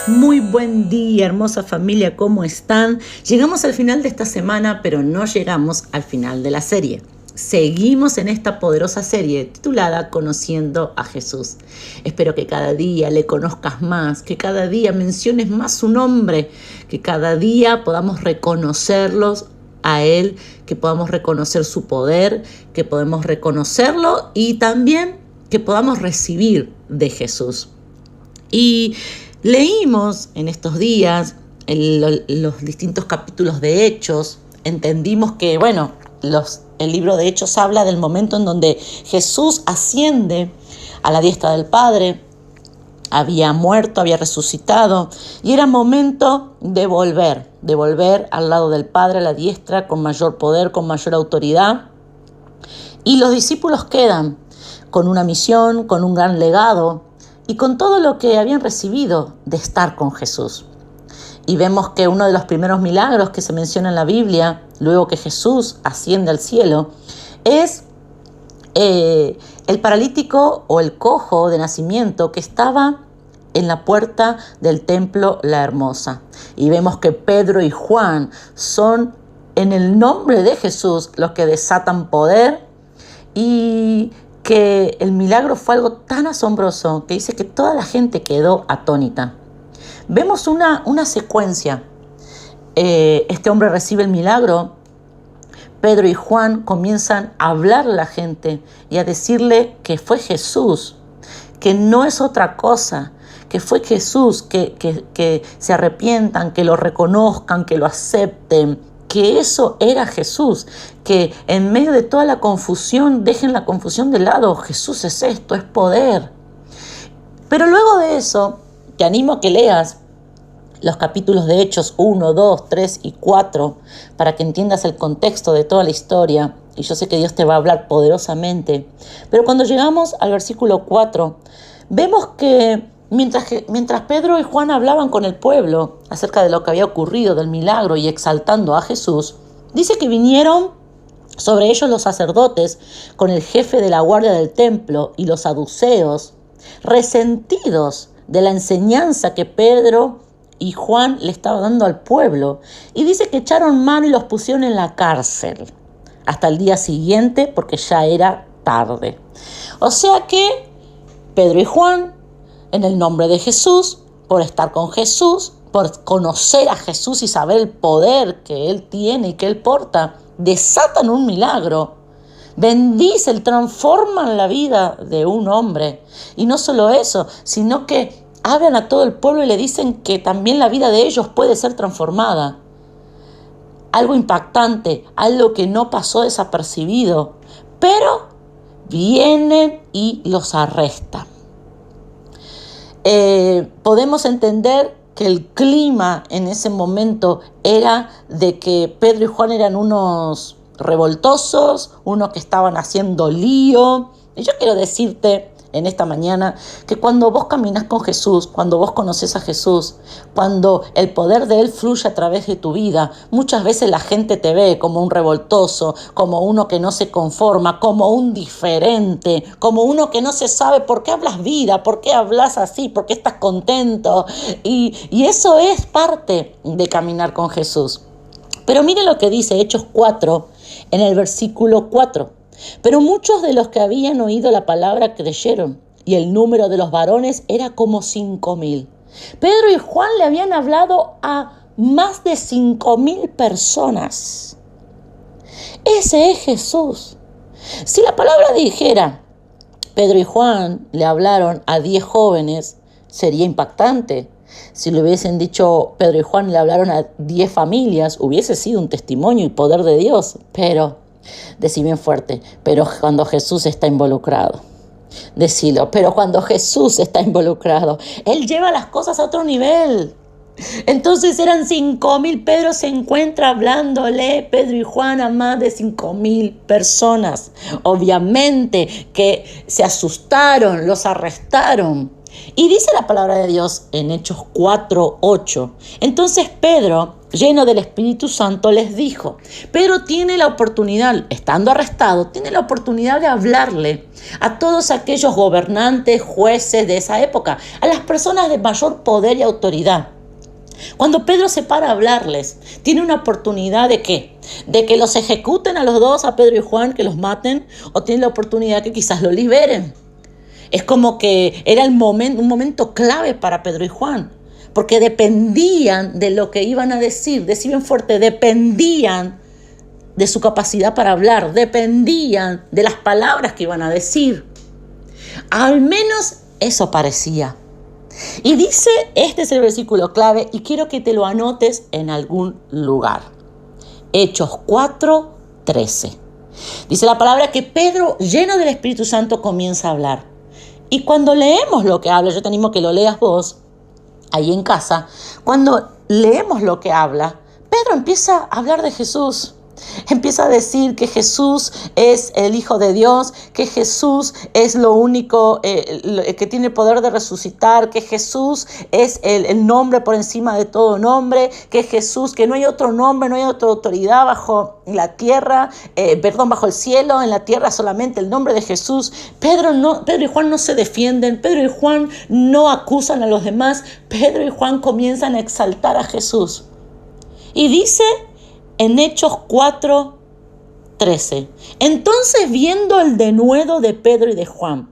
Muy buen día, hermosa familia, ¿cómo están? Llegamos al final de esta semana, pero no llegamos al final de la serie. Seguimos en esta poderosa serie titulada Conociendo a Jesús. Espero que cada día le conozcas más, que cada día menciones más su nombre, que cada día podamos reconocerlos a Él, que podamos reconocer su poder, que podamos reconocerlo y también que podamos recibir de Jesús. Y leímos en estos días los distintos capítulos de Hechos. Entendimos que, el libro de Hechos habla del momento en donde Jesús asciende a la diestra del Padre. Había muerto, había resucitado y era momento de volver al lado del Padre, a la diestra, con mayor poder, con mayor autoridad. Y los discípulos quedan con una misión, con un gran legado y con todo lo que habían recibido de estar con Jesús. Y vemos que uno de los primeros milagros que se menciona en la Biblia, luego que Jesús asciende al cielo, es el paralítico o el cojo de nacimiento que estaba en la puerta del templo La Hermosa. Y vemos que Pedro y Juan son en el nombre de Jesús los que desatan poder, y que el milagro fue algo tan asombroso que dice que toda la gente quedó atónita. Vemos una secuencia. Este hombre recibe el milagro. Pedro y Juan comienzan a hablarle a la gente y a decirle que fue Jesús, que no es otra cosa, que fue Jesús, que se arrepientan, que lo reconozcan, que lo acepten, que eso era Jesús, que en medio de toda la confusión, dejen la confusión de lado. Jesús es esto, es poder. Pero luego de eso, te animo a que leas los capítulos de Hechos 1, 2, 3 y 4 para que entiendas el contexto de toda la historia. Y yo sé que Dios te va a hablar poderosamente. Pero cuando llegamos al versículo 4, vemos que Mientras Pedro y Juan hablaban con el pueblo acerca de lo que había ocurrido, del milagro y exaltando a Jesús, dice que vinieron sobre ellos los sacerdotes con el jefe de la guardia del templo y los saduceos, resentidos de la enseñanza que Pedro y Juan le estaban dando al pueblo. Y dice que echaron mano y los pusieron en la cárcel hasta el día siguiente porque ya era tarde. O sea que Pedro y Juan, en el nombre de Jesús, por estar con Jesús, por conocer a Jesús y saber el poder que Él tiene y que Él porta, desatan un milagro, bendicen, transforman la vida de un hombre. Y no solo eso, sino que hablan a todo el pueblo y le dicen que también la vida de ellos puede ser transformada. Algo impactante, algo que no pasó desapercibido, pero vienen y los arrestan. Podemos entender que el clima en ese momento era de que Pedro y Juan eran unos revoltosos, unos que estaban haciendo lío. Y yo quiero decirte en esta mañana que cuando vos caminás con Jesús, cuando vos conoces a Jesús, cuando el poder de Él fluye a través de tu vida, muchas veces la gente te ve como un revoltoso, como uno que no se conforma, como un diferente, como uno que no se sabe por qué hablas vida, por qué hablas así, por qué estás contento. Y eso es parte de caminar con Jesús. Pero mire lo que dice Hechos 4 en el versículo 4. Pero muchos de los que habían oído la palabra creyeron, y el número de los varones era como 5,000. Pedro y Juan le habían hablado a más de 5,000 personas. Ese es Jesús. Si la palabra dijera, Pedro y Juan le hablaron a 10 jóvenes, sería impactante. Si le hubiesen dicho Pedro y Juan le hablaron a 10 familias, hubiese sido un testimonio y poder de Dios. Pero, decí bien fuerte, pero cuando Jesús está involucrado. Decilo, pero cuando Jesús está involucrado, Él lleva las cosas a otro nivel. Entonces eran 5,000. Pedro se encuentra hablándole, Pedro y Juan, a más de 5,000 personas. Obviamente que se asustaron, los arrestaron. Y dice la palabra de Dios en Hechos 4:8. Entonces Pedro, lleno del Espíritu Santo, les dijo. Pedro tiene la oportunidad, estando arrestado, tiene la oportunidad de hablarle a todos aquellos gobernantes, jueces de esa época, a las personas de mayor poder y autoridad. Cuando Pedro se para a hablarles, tiene una oportunidad ¿de qué? De que los ejecuten a los dos, a Pedro y Juan, que los maten, o tiene la oportunidad que quizás lo liberen. Es como que era un momento clave para Pedro y Juan, porque dependían de lo que iban a decir bien fuerte, dependían de su capacidad para hablar, dependían de las palabras que iban a decir. Al menos eso parecía. Y dice, este es el versículo clave y quiero que te lo anotes en algún lugar. Hechos 4:13. Dice la palabra que Pedro, lleno del Espíritu Santo, comienza a hablar. Y cuando leemos lo que habla, yo te animo a que lo leas vos, ahí en casa, cuando leemos lo que habla, Pedro empieza a hablar de Jesús. Empieza a decir que Jesús es el Hijo de Dios, que Jesús es lo único que tiene el poder de resucitar, que Jesús es el nombre por encima de todo nombre, que Jesús, que no hay otro nombre, no hay otra autoridad bajo la tierra, bajo el cielo, en la tierra solamente el nombre de Jesús. Pedro y Juan no se defienden, Pedro y Juan no acusan a los demás, Pedro y Juan comienzan a exaltar a Jesús. Y dice en Hechos 4:13. Entonces, viendo el denuedo de Pedro y de Juan,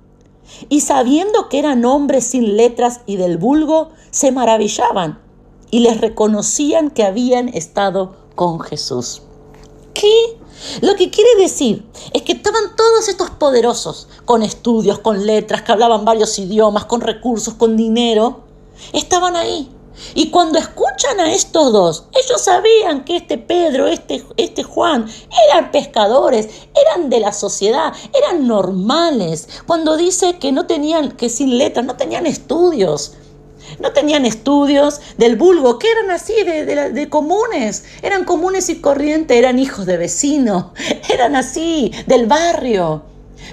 y sabiendo que eran hombres sin letras y del vulgo, se maravillaban y les reconocían que habían estado con Jesús. ¿Qué? Lo que quiere decir es que estaban todos estos poderosos, con estudios, con letras, que hablaban varios idiomas, con recursos, con dinero, estaban ahí. Y cuando escuchan a estos dos, ellos sabían que este Pedro, este Juan, eran pescadores, eran de la sociedad, eran normales. Cuando dice que que sin letras, no tenían estudios. No tenían estudios del vulgo, que eran así, de comunes. Eran comunes y corrientes, eran hijos de vecinos, eran así, del barrio.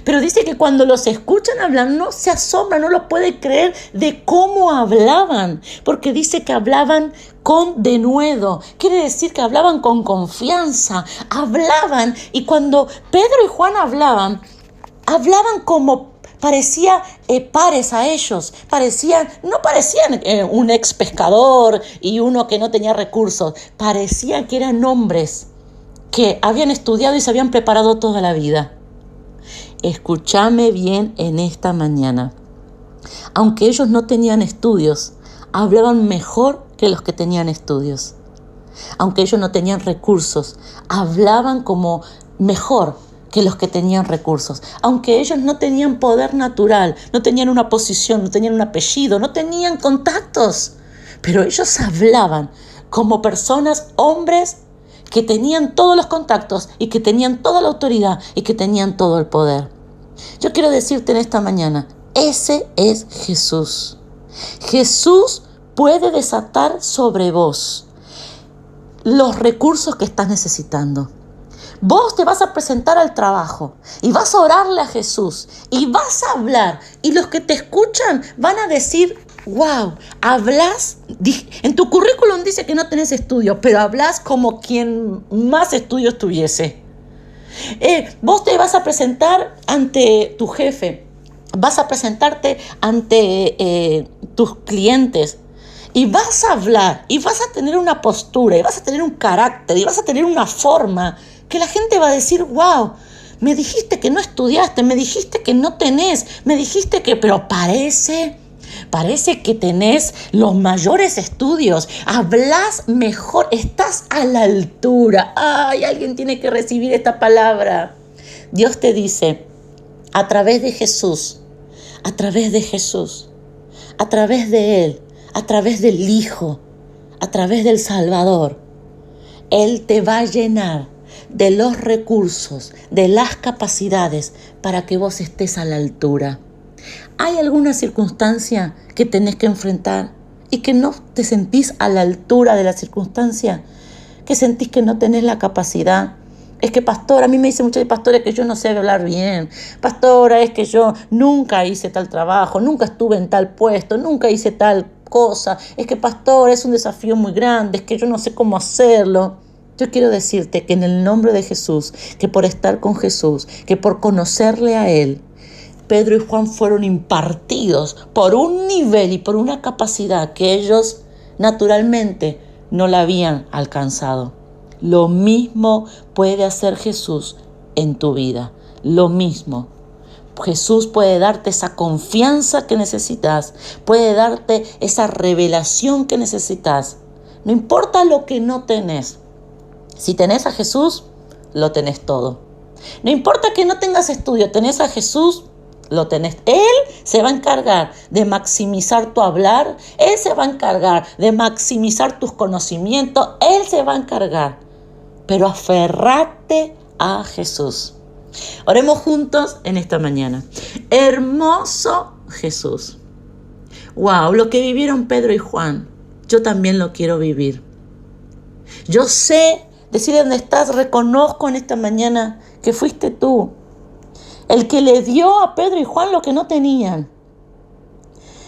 Pero dice que cuando los escuchan hablar, no se asombran, no lo pueden creer de cómo hablaban. Porque dice que hablaban con denuedo. Quiere decir que hablaban con confianza. Hablaban, y cuando Pedro y Juan hablaban como parecía pares a ellos. No parecían un ex pescador y uno que no tenía recursos. Parecían que eran hombres que habían estudiado y se habían preparado toda la vida. Escúchame bien en esta mañana. Aunque ellos no tenían estudios, hablaban mejor que los que tenían estudios. Aunque ellos no tenían recursos, hablaban como mejor que los que tenían recursos. Aunque ellos no tenían poder natural, no tenían una posición, no tenían un apellido, no tenían contactos, pero ellos hablaban como personas, hombres, que tenían todos los contactos y que tenían toda la autoridad y que tenían todo el poder. Yo quiero decirte en esta mañana, ese es Jesús. Jesús puede desatar sobre vos los recursos que estás necesitando. Vos te vas a presentar al trabajo y vas a orarle a Jesús y vas a hablar, y los que te escuchan van a decir: wow, hablas, en tu currículum dice que no tenés estudios, pero hablas como quien más estudios tuviese. Vos te vas a presentar ante tu jefe, vas a presentarte ante tus clientes, y vas a hablar, y vas a tener una postura, y vas a tener un carácter, y vas a tener una forma que la gente va a decir: wow, me dijiste que no estudiaste, me dijiste que no tenés, me dijiste que, pero parece que tenés los mayores estudios, hablas mejor, estás a la altura. Ay, alguien tiene que recibir esta palabra. Dios te dice, a través de Jesús, a través de Él, a través del Hijo, a través del Salvador, Él te va a llenar de los recursos, de las capacidades para que vos estés a la altura. ¿Hay alguna circunstancia que tenés que enfrentar y que no te sentís a la altura de la circunstancia? ¿Que sentís que no tenés la capacidad? Es que pastora, a mí me dice muchas pastores que yo no sé hablar bien. Pastora, es que yo nunca hice tal trabajo, nunca estuve en tal puesto, nunca hice tal cosa. Es que pastora, es un desafío muy grande, es que yo no sé cómo hacerlo. Yo quiero decirte que en el nombre de Jesús, que por estar con Jesús, que por conocerle a Él, Pedro y Juan fueron impartidos por un nivel y por una capacidad que ellos naturalmente no la habían alcanzado. Lo mismo puede hacer Jesús en tu vida. Lo mismo. Jesús puede darte esa confianza que necesitas. Puede darte esa revelación que necesitas. No importa lo que no tenés. Si tenés a Jesús, lo tenés todo. No importa que no tengas estudio, tenés a Jesús, lo tenés. Él se va a encargar de maximizar tu hablar. Él se va a encargar de maximizar tus conocimientos. Él se va a encargar. Pero aferrate a Jesús. Oremos juntos en esta mañana. Hermoso Jesús. Wow, lo que vivieron Pedro y Juan, yo también lo quiero vivir. Yo sé, decirle dónde estás, reconozco en esta mañana que fuiste tú el que le dio a Pedro y Juan lo que no tenían.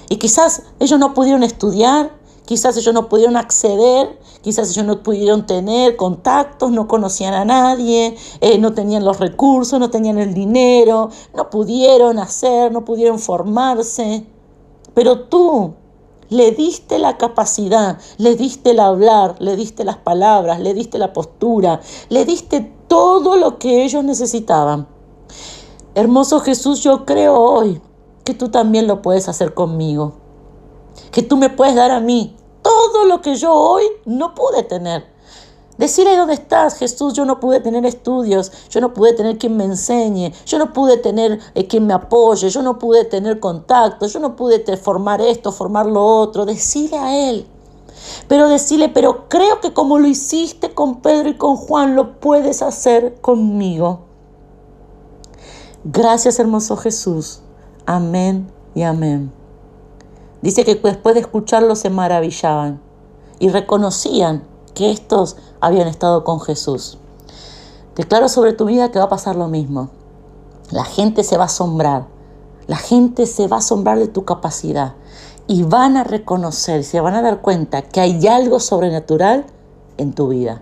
Y quizás ellos no pudieron estudiar, quizás ellos no pudieron acceder, quizás ellos no pudieron tener contactos, no conocían a nadie, no tenían los recursos, no tenían el dinero, no pudieron hacer, no pudieron formarse. Pero tú le diste la capacidad, le diste el hablar, le diste las palabras, le diste la postura, le diste todo lo que ellos necesitaban. Hermoso Jesús, yo creo hoy que tú también lo puedes hacer conmigo. Que tú me puedes dar a mí todo lo que yo hoy no pude tener. Decirle dónde estás, Jesús, yo no pude tener estudios, yo no pude tener quien me enseñe, yo no pude tener quien me apoye, yo no pude tener contactos, yo no pude formar esto, formar lo otro. Decirle a Él. Pero creo que como lo hiciste con Pedro y con Juan, lo puedes hacer conmigo. Gracias, hermoso Jesús. Amén y amén. Dice que después de escucharlo se maravillaban y reconocían que estos habían estado con Jesús. Declaro sobre tu vida que va a pasar lo mismo. La gente se va a asombrar. La gente se va a asombrar de tu capacidad y van a reconocer, se van a dar cuenta que hay algo sobrenatural en tu vida.